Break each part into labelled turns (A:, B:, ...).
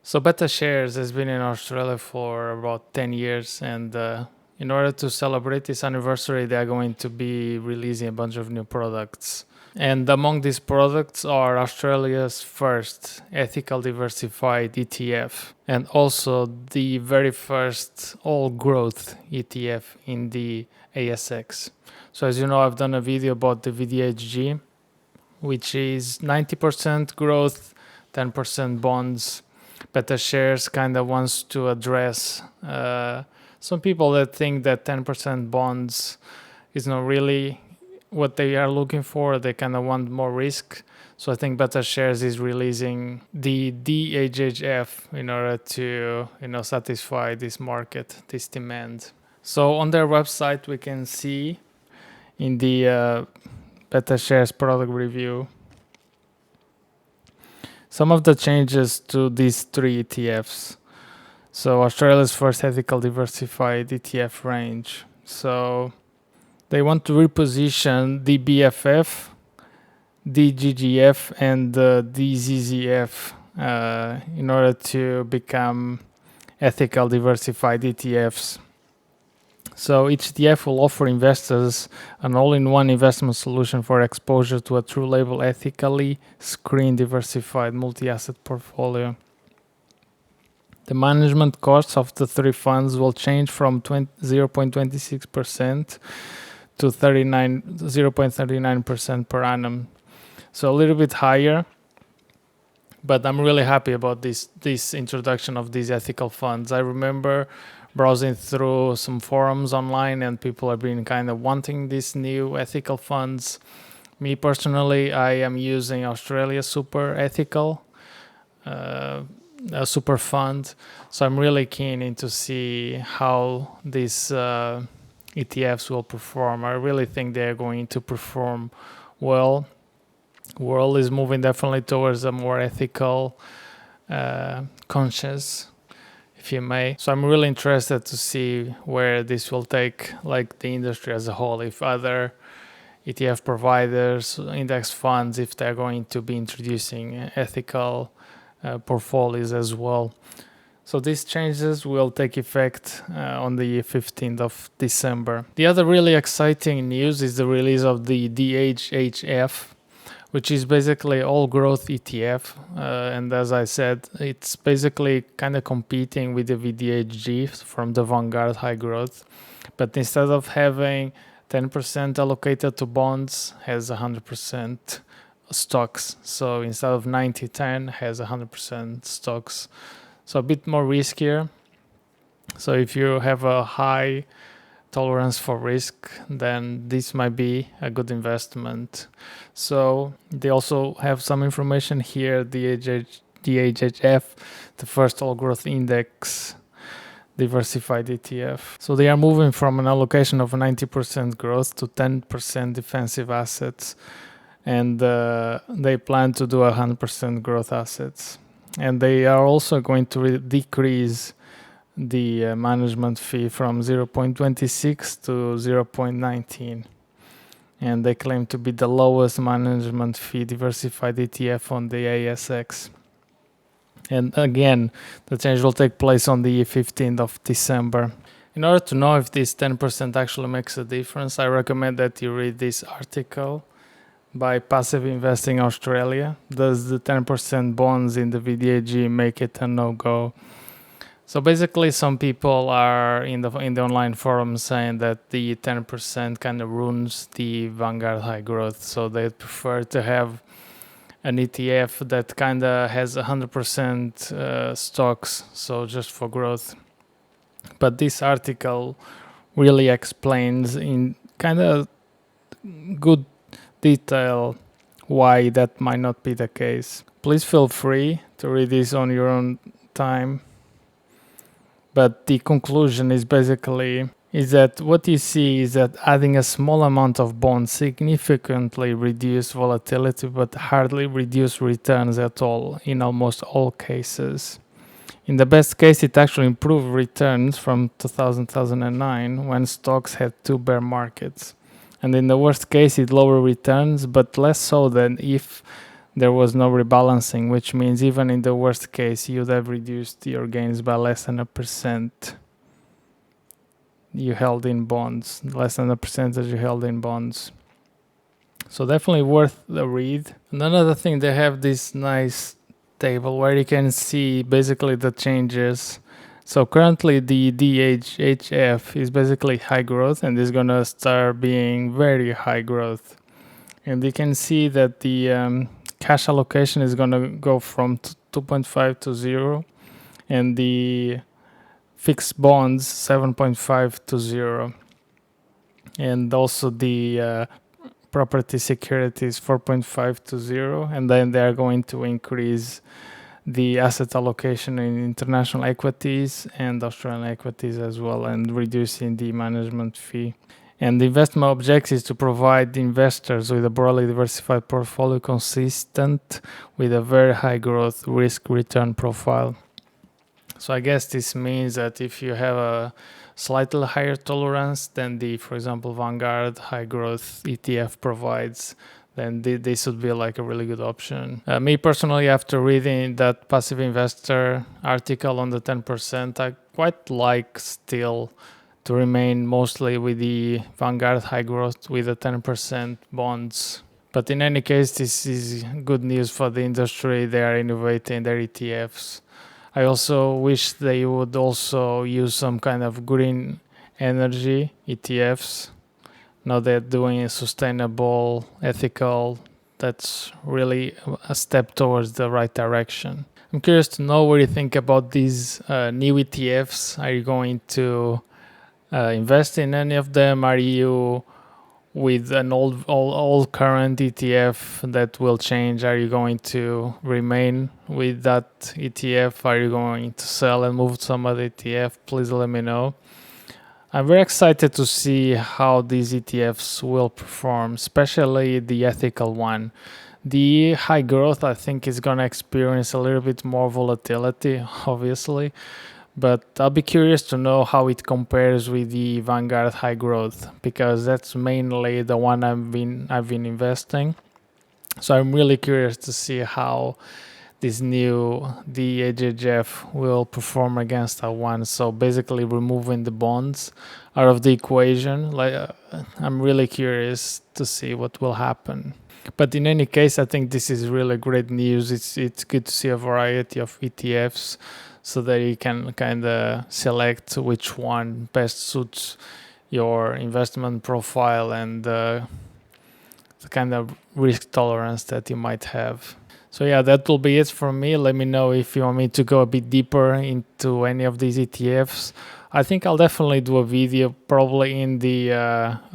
A: So BetaShares has been in Australia for about 10 years, and in order to celebrate this anniversary, they are going to be releasing a bunch of new products. And among these products are Australia's first ethical diversified ETF, and also the very first all growth ETF in the ASX. So as you know, I've done a video about the VDHG, which is 90% growth, 10% bonds. BetaShares kind of wants to address some people that think that 10% bonds is not really what they are looking for. They kind of want more risk. So I think BetaShares is releasing the DHHF in order to satisfy this market, this demand. So on their website, we can see in the BetaShares product review some of the changes to these three ETFs. So Australia's first ethical diversified ETF range. So they want to reposition DBBF, DGGF, and DZZF in order to become ethical diversified ETFs. So each ETF will offer investors an all-in-one investment solution for exposure to a true label ethically screened diversified multi-asset portfolio. The management costs of the three funds will change from 0.26% to 0.39% per annum. So a little bit higher, but I'm really happy about this introduction of these ethical funds. I remember browsing through some forums online, and people have been kind of wanting these new ethical funds. Me personally, I am using Australia Super Ethical, a super fund. So I'm really keen to see how these ETFs will perform. I really think they're going to perform well. World is moving definitely towards a more ethical, conscious, if you may. So I'm really interested to see where this will take like the industry as a whole, if other ETF providers, index funds, if they're going to be introducing ethical portfolios as well. So these changes will take effect on the 15th of December. The other really exciting news is the release of the DHHF, which is basically all growth ETF. And as I said, it's basically kind of competing with the VDHG from the Vanguard High Growth. But instead of having 10% allocated to bonds, has 100% stocks. So instead of 90-10, has 100% stocks. So a bit more riskier. So if you have a high tolerance for risk, then this might be a good investment. So they also have some information here. DHHF, the first all growth index diversified ETF. So they are moving from an allocation of 90% growth to 10% defensive assets, and they plan to do 100% growth assets. And they are also going to decrease the management fee from 0.26 to 0.19. And they claim to be the lowest management fee diversified ETF on the ASX. And again, the change will take place on the 15th of December. In order to know if this 10% actually makes a difference, I recommend that you read this article by Passive Investing Australia. Does the 10% bonds in the VDAG make it a no-go? So basically, some people are in the online forum saying that the 10% kind of ruins the Vanguard High Growth. So they prefer to have an ETF that kind of has 100% stocks, so just for growth. But this article really explains in kind of good detail why that might not be the case. Please feel free to read this on your own time. But the conclusion is basically that what you see is that adding a small amount of bonds significantly reduce volatility but hardly reduce returns at all in almost all cases. In the best case, it actually improved returns from 2009 when stocks had two bear markets. And in the worst case, it lowered returns, but less so than if there was no rebalancing, which means even in the worst case, you'd have reduced your gains by less than 1%. You held in bonds, less than the percentage you held in bonds. So definitely worth the read. And another thing, they have this nice table where you can see basically the changes. So currently the DHHF is basically high growth, and is gonna start being very high growth. And you can see that the cash allocation is gonna go from 2.5 to 0, and the fixed bonds 7.5 to 0, and also the property securities 4.5 to 0, and then they are going to increase the asset allocation in international equities and Australian equities as well, and reducing the management fee. And the investment objective is to provide investors with a broadly diversified portfolio consistent with a very high growth risk return profile. So I guess this means that if you have a slightly higher tolerance than the, for example, Vanguard high growth ETF provides, then this would be like a really good option. Me personally, after reading that passive investor article on the 10%, I quite like still to remain mostly with the Vanguard high growth with the 10% bonds. But in any case, this is good news for the industry. They are innovating their ETFs. I also wish they would also use some kind of green energy ETFs. Now they're doing sustainable, ethical. That's really a step towards the right direction. I'm curious to know what you think about these new ETFs. Are you going to invest in any of them? Are you with an old current ETF that will change? Are you going to remain with that ETF? Are you going to sell and move to some other ETF? Please let me know. I'm very excited to see how these ETFs will perform, especially the ethical one. The high growth, I think, is going to experience a little bit more volatility, obviously. But I'll be curious to know how it compares with the Vanguard high growth, because that's mainly the one I've been investing. So I'm really curious to see how this new DGGF will perform against that one. So basically removing the bonds out of the equation. I'm really curious to see what will happen. But in any case, I think this is really great news. It's good to see a variety of ETFs, so that you can kind of select which one best suits your investment profile and the kind of risk tolerance that you might have. So yeah, that will be it from me. Let me know if you want me to go a bit deeper into any of these ETFs. I think I'll definitely do a video probably in the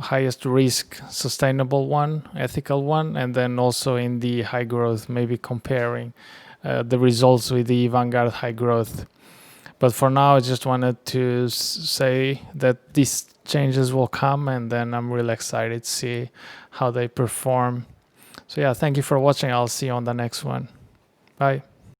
A: highest risk sustainable one, ethical one, and then also in the high growth, maybe comparing the results with the Vanguard high growth. But for now, I just wanted to say that these changes will come, and then I'm really excited to see how they perform. So yeah, thank you for watching. I'll see you on the next one. Bye.